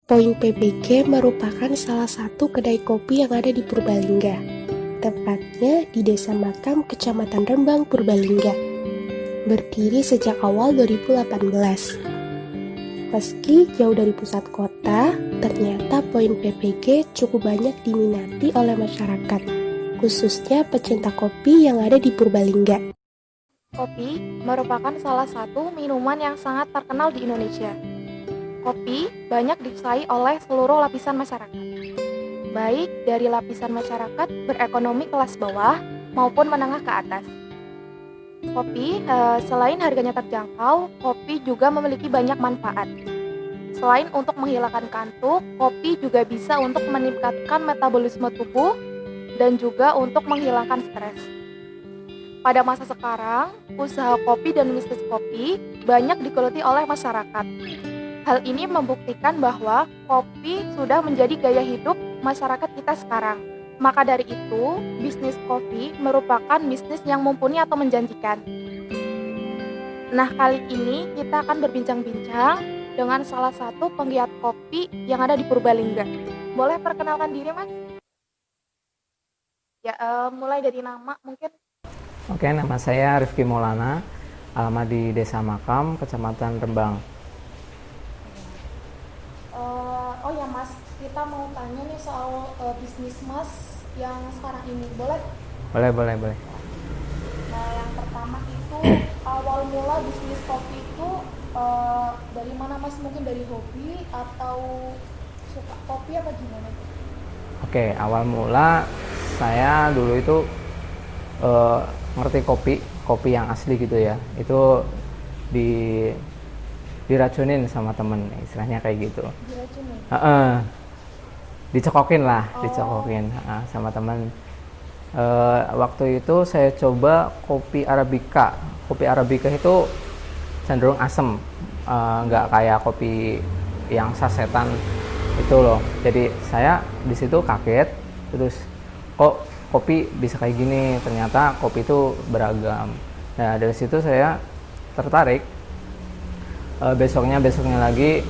Point PBG merupakan salah satu kedai kopi yang ada di Purbalingga, tepatnya di Desa Makam, Kecamatan Rembang, Purbalingga. Berdiri sejak awal 2018. Meski jauh dari pusat kota, ternyata Point PBG cukup banyak diminati oleh masyarakat, khususnya pecinta kopi yang ada di Purbalingga. Kopi merupakan salah satu minuman yang sangat terkenal di Indonesia. Kopi banyak disukai oleh seluruh lapisan masyarakat, baik dari lapisan masyarakat berekonomi kelas bawah maupun menengah ke atas. Kopi, selain harganya terjangkau, kopi juga memiliki banyak manfaat. Selain untuk menghilangkan kantuk, kopi juga bisa untuk meningkatkan metabolisme tubuh dan juga untuk menghilangkan stres. Pada masa sekarang, usaha kopi dan bisnis kopi banyak digeluti oleh masyarakat. Hal ini membuktikan bahwa kopi sudah menjadi gaya hidup masyarakat kita sekarang. Maka dari itu, bisnis kopi merupakan bisnis yang mumpuni atau menjanjikan. Nah, kali ini kita akan berbincang-bincang dengan salah satu penggiat kopi yang ada di Purbalingga. Boleh perkenalkan diri, Mas? Ya, mulai dari nama mungkin. Oke, nama saya Rifki Maulana, alamat di Desa Makam, Kecamatan Rembang. Oh ya Mas, kita mau tanya nih soal bisnis Mas yang sekarang ini, boleh? Boleh. Nah, yang pertama itu awal mula bisnis kopi itu dari mana Mas? Mungkin dari hobi atau suka kopi apa gimana? Oke, awal mula saya dulu itu ngerti kopi yang asli gitu ya. Itu diracunin sama temen, istilahnya kayak gitu. Diracunin? Dicekokin sama temen. Waktu itu saya coba kopi Arabica. Kopi Arabica itu cenderung asem, nggak kayak kopi yang sasetan itu loh. Jadi saya di situ kaget, terus kok kopi bisa kayak gini, ternyata kopi itu beragam. Nah, dari situ saya tertarik. Besoknya lagi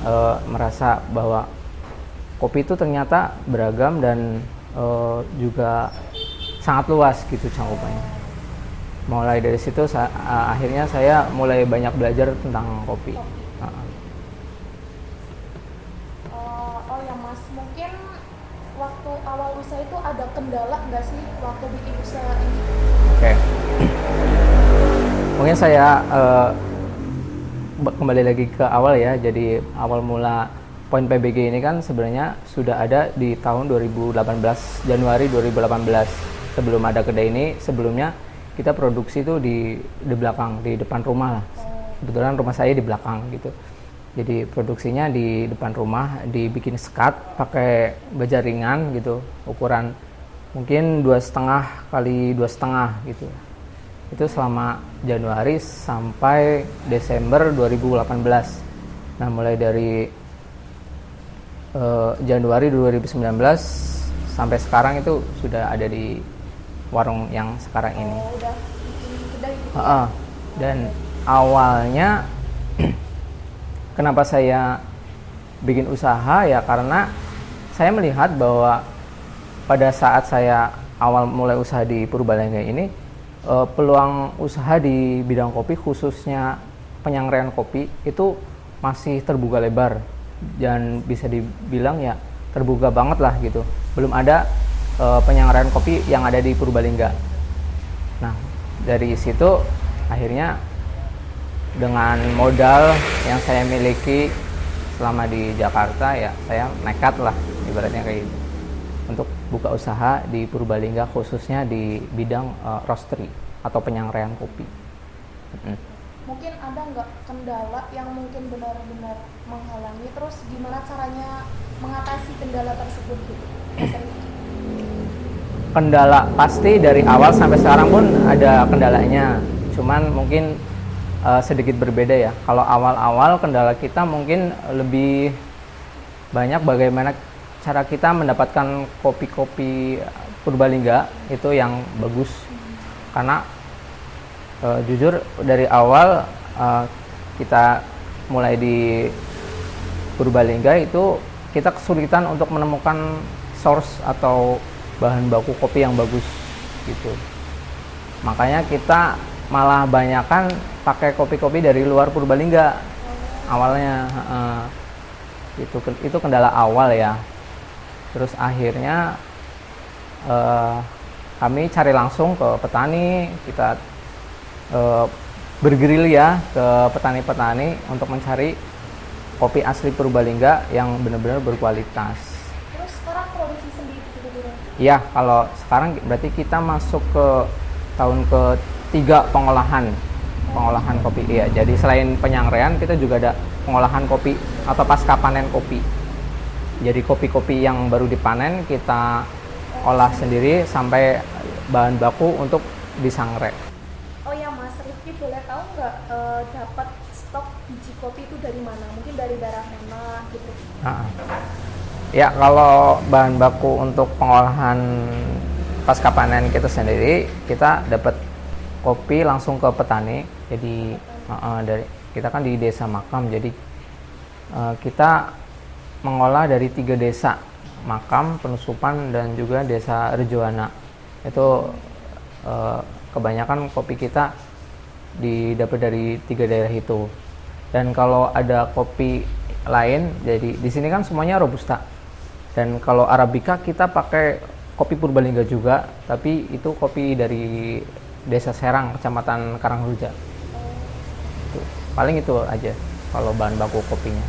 merasa bahwa kopi itu ternyata beragam dan juga sangat luas gitu cakupannya. Mulai dari situ akhirnya saya mulai banyak belajar tentang kopi. Oh ya Mas, mungkin waktu awal usaha itu ada kendala nggak sih waktu bikin usaha ini? Oke. Mungkin saya kembali lagi ke awal ya. Jadi awal mula Point PBG ini kan sebenarnya sudah ada di tahun 2018, Januari 2018. Sebelum ada kedai ini, sebelumnya kita produksi itu di belakang, di depan rumah lah. Kebetulan rumah saya di belakang gitu. Jadi produksinya di depan rumah, dibikin sekat pakai baja ringan gitu, ukuran mungkin 2,5 kali 2,5 gitu. Itu selama Januari sampai Desember 2018. Nah, mulai dari Januari 2019 sampai sekarang itu sudah ada di warung yang sekarang ini. Udah bikin kedai gitu. Dan awalnya kenapa saya bikin usaha ya karena saya melihat bahwa pada saat saya awal mulai usaha di Purbalingga ini, peluang usaha di bidang kopi khususnya penyangrean kopi itu masih terbuka lebar dan bisa dibilang ya terbuka banget lah gitu. Belum ada penyangrean kopi yang ada di Purbalingga. Nah, dari situ akhirnya dengan modal yang saya miliki selama di Jakarta ya saya nekat lah ibaratnya kayak gitu untuk buka usaha di Purbalingga khususnya di bidang roastery atau penyangrean kopi. Mungkin ada nggak kendala yang mungkin benar-benar menghalangi, terus gimana caranya mengatasi kendala tersebut gitu? Kendala pasti dari awal sampai sekarang pun ada kendalanya, cuman mungkin sedikit berbeda ya. Kalau awal-awal kendala kita mungkin lebih banyak bagaimana cara kita mendapatkan kopi-kopi Purbalingga itu yang bagus. Karena jujur dari awal kita mulai di Purbalingga itu kita kesulitan untuk menemukan source atau bahan baku kopi yang bagus gitu. Makanya kita malah banyakan pakai kopi-kopi dari luar Purbalingga awalnya. Itu kendala awal ya. Terus akhirnya kami cari langsung ke petani, kita bergerilya ke petani-petani untuk mencari kopi asli Purbalingga yang benar-benar berkualitas. Terus sekarang produksi sendiri gitu-gitu? Iya, kalau sekarang berarti kita masuk ke tahun ketiga pengolahan kopi. Iya, jadi selain penyangrean kita juga ada pengolahan kopi atau pasca panen kopi. Jadi kopi-kopi yang baru dipanen kita olah sendiri sampai bahan baku untuk disangre. Oh ya Mas Rifki, boleh tahu nggak dapat stok biji kopi itu dari mana? Mungkin dari daerah mana gitu? Ya, kalau bahan baku untuk pengolahan pasca panen kita sendiri, kita dapat kopi langsung ke petani. Jadi kita kan di Desa Makam, jadi kita mengolah dari 3 desa, Makam, Penusupan, dan juga Desa Rejoana. Itu kebanyakan kopi kita didapat dari 3 daerah itu. Dan kalau ada kopi lain, jadi di sini kan semuanya robusta. Dan kalau arabica kita pakai kopi Purbalingga juga, tapi itu kopi dari Desa Serang, Kecamatan Karangreja. Paling itu aja kalau bahan baku kopinya.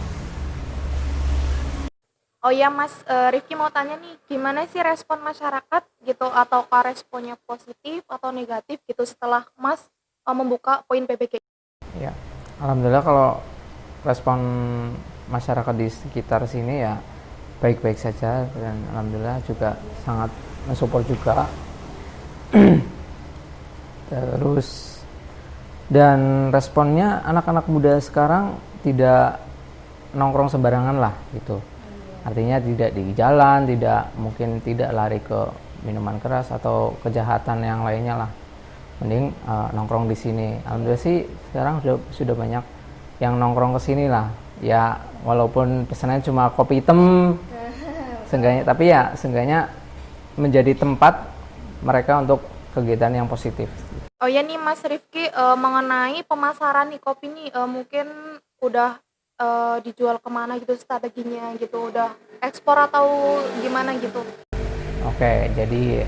Oh ya Mas Rifki mau tanya nih, gimana sih respon masyarakat gitu, ataukah responnya positif atau negatif gitu setelah Mas membuka poin PPG? Ya, alhamdulillah kalau respon masyarakat di sekitar sini ya baik-baik saja, dan alhamdulillah juga sangat mensupport juga. Terus dan responnya anak-anak muda sekarang tidak nongkrong sembarangan lah gitu. Artinya tidak di jalan, mungkin tidak lari ke minuman keras atau kejahatan yang lainnya lah. Mending nongkrong di sini. Alhamdulillah sih sekarang sudah banyak yang nongkrong ke sini lah. Ya walaupun pesannya cuma kopi hitam, seenggaknya menjadi tempat mereka untuk kegiatan yang positif. Oh ya nih Mas Rifki, mengenai pemasaran nih kopi nih, mungkin udah dijual kemana gitu strateginya gitu, udah ekspor atau gimana gitu? Oke, jadi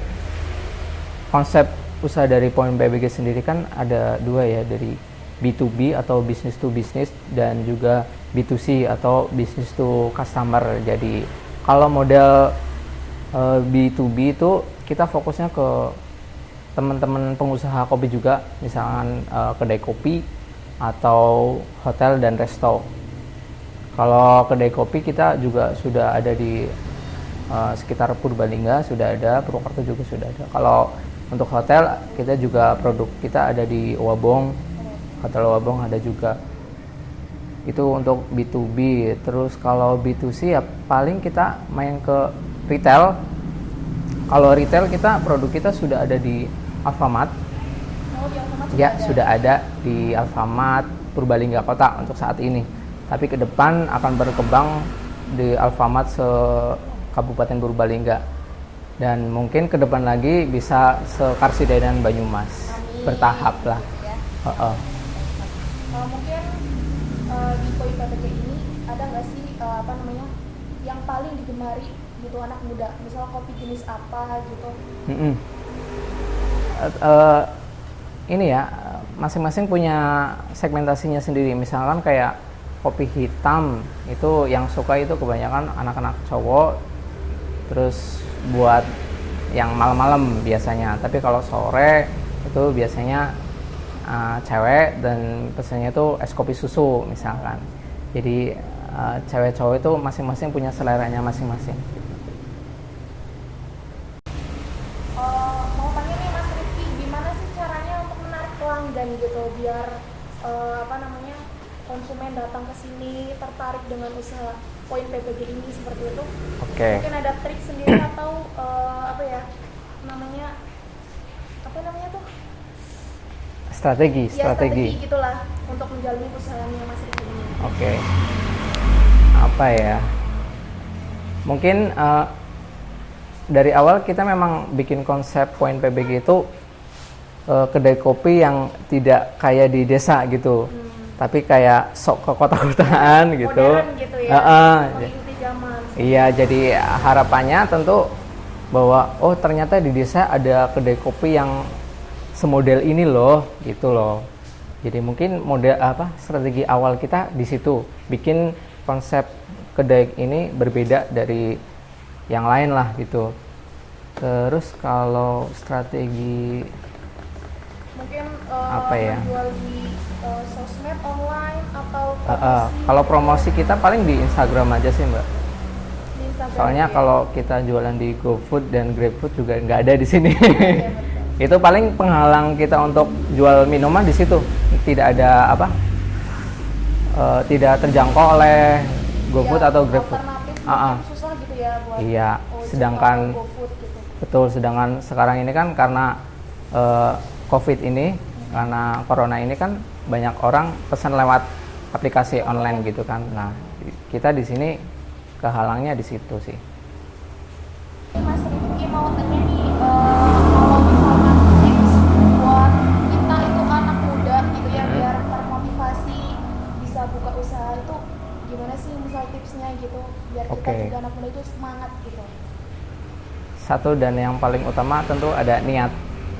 konsep usaha dari Poin PBG sendiri kan ada 2 ya, dari B2B atau business to business dan juga B2C atau business to customer. Jadi kalau model B2B itu kita fokusnya ke teman-teman pengusaha kopi juga, misalkan kedai kopi atau hotel dan resto. Kalau kedai kopi kita juga sudah ada di sekitar Purbalingga, sudah ada, Purwokerto juga sudah ada. Kalau untuk hotel kita juga produk kita ada di Owabong, Hotel Owabong ada juga. Itu untuk B2B. Terus kalau B2C ya paling kita main ke retail. Kalau retail produk kita sudah ada di Alfamart. Ya, sudah ada di Alfamart Purbalingga Kota untuk saat ini. Tapi ke depan akan berkembang di Alfamart se-Kabupaten Purbalingga. Dan mungkin ke depan lagi bisa se-Karsidai dan Banyumas. Amin. Bertahap lah. Ya. Mungkin di Poin PPG ini ada nggak sih yang paling digemari gitu anak muda? Misal kopi jenis apa gitu? Ini ya, masing-masing punya segmentasinya sendiri. Misalkan kayak kopi hitam itu yang suka itu kebanyakan anak-anak cowok, terus buat yang malam-malam biasanya. Tapi kalau sore itu biasanya cewek dan pesannya itu es kopi susu misalkan. Jadi cewek cowok itu masing-masing punya seleranya masing-masing. Mau tanya nih Mas Rifki, gimana sih caranya untuk menarik pelanggan gitu biar konsumen datang ke sini tertarik dengan usaha Poin PPG ini seperti itu? Oke. Mungkin ada trik sendiri atau strategi gitulah untuk menjalani usahanya Mas Rifki ini. Oke. Apa ya? Mungkin dari awal kita memang bikin konsep Point PBG itu kedai kopi yang tidak kayak di desa gitu, tapi kayak sok ke kota-kotaan gitu. Modern gitu ya, mengikuti zaman. Iya, jadi harapannya tentu bahwa oh ternyata di desa ada kedai kopi yang semodel ini loh, gitu loh. Jadi mungkin strategi awal kita di situ, bikin konsep kedai ini berbeda dari yang lain lah gitu. Terus kalau strategi Mungkin apa ya? jual di sosmed online atau Kalau promosi kita paling di Instagram aja sih Mbak. di Instagram. Soalnya ya. kalau kita jualan di GoFood dan GrabFood juga nggak ada di sini. Iya, betul. Itu paling penghalang kita untuk jual minuman di situ. Tidak ada tidak terjangkau oleh GoFood Ya, atau GrabFood. alternatif mungkin susah gitu ya buat Iya, ojek sedangkan atau GoFood gitu. betul, sedangkan sekarang ini kan karena COVID ini, karena corona ini kan banyak orang pesan lewat aplikasi online gitu kan. Nah, kita di sini kehalangnya di situ sih. Mas Rifki mau tanya nih, kalau misalkan tips buat kita itu anak muda gitu ya, biar termotivasi bisa buka usaha itu gimana sih misal tipsnya gitu, biar kita Oke. juga anak muda itu semangat gitu. Satu dan yang paling utama tentu ada niat.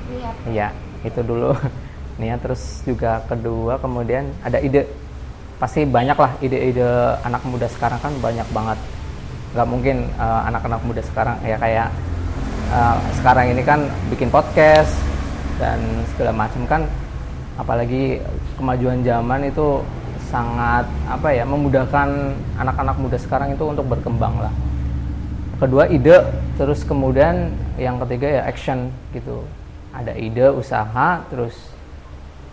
Niat. Iya, itu dulu. Niat, terus juga kedua kemudian ada ide. Pasti banyak lah ide-ide anak muda sekarang kan banyak banget. Nggak mungkin anak-anak muda sekarang ya kayak sekarang ini kan bikin podcast dan segala macam kan, apalagi kemajuan zaman itu sangat memudahkan anak-anak muda sekarang itu untuk berkembang lah. Kedua ide, terus kemudian yang ketiga ya action gitu. Ada ide usaha terus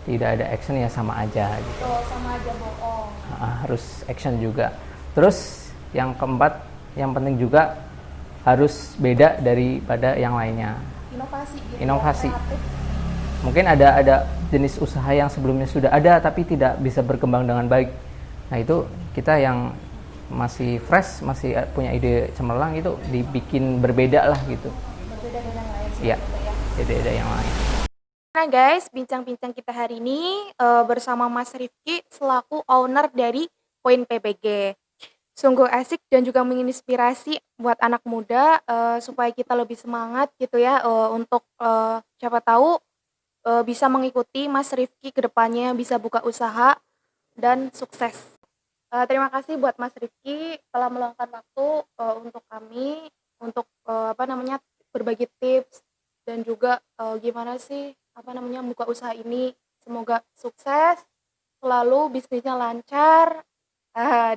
tidak ada action ya sama aja gitu. Oh, sama aja bohong. Harus action juga. Terus yang keempat, yang penting juga harus beda daripada yang lainnya. Inovasi gitu. Inovasi. Kreatif. Mungkin ada jenis usaha yang sebelumnya sudah ada tapi tidak bisa berkembang dengan baik. Nah, itu kita yang masih fresh, masih punya ide cemerlang itu dibikin berbeda lah gitu. Berbeda dengan yang lain sih Iya, gitu ya. beda-beda yang lain. Nah guys, bincang-bincang kita hari ini bersama Mas Rifki selaku owner dari Point PBG. Sungguh asik dan juga menginspirasi buat anak muda supaya kita lebih semangat gitu ya untuk siapa tahu bisa mengikuti Mas Rifki ke depannya, bisa buka usaha dan sukses. Terima kasih buat Mas Rifki telah meluangkan waktu untuk kami untuk berbagi tips dan juga gimana sih buka usaha ini. Semoga sukses, selalu bisnisnya lancar.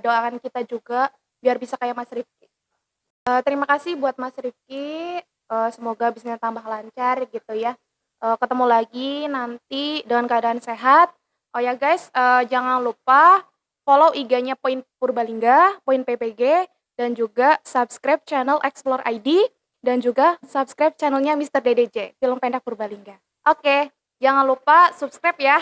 Doakan kita juga biar bisa kayak Mas Rifki. Terima kasih buat Mas Rifki. Semoga bisnisnya tambah lancar gitu ya. Ketemu lagi nanti dengan keadaan sehat. Oh ya guys, jangan lupa follow IG-nya Point Purbalingga, Point PPG, dan juga subscribe channel Explore ID, dan juga subscribe channelnya Mr. DDJ, Film Pendek Purbalingga. Oke, jangan lupa subscribe ya.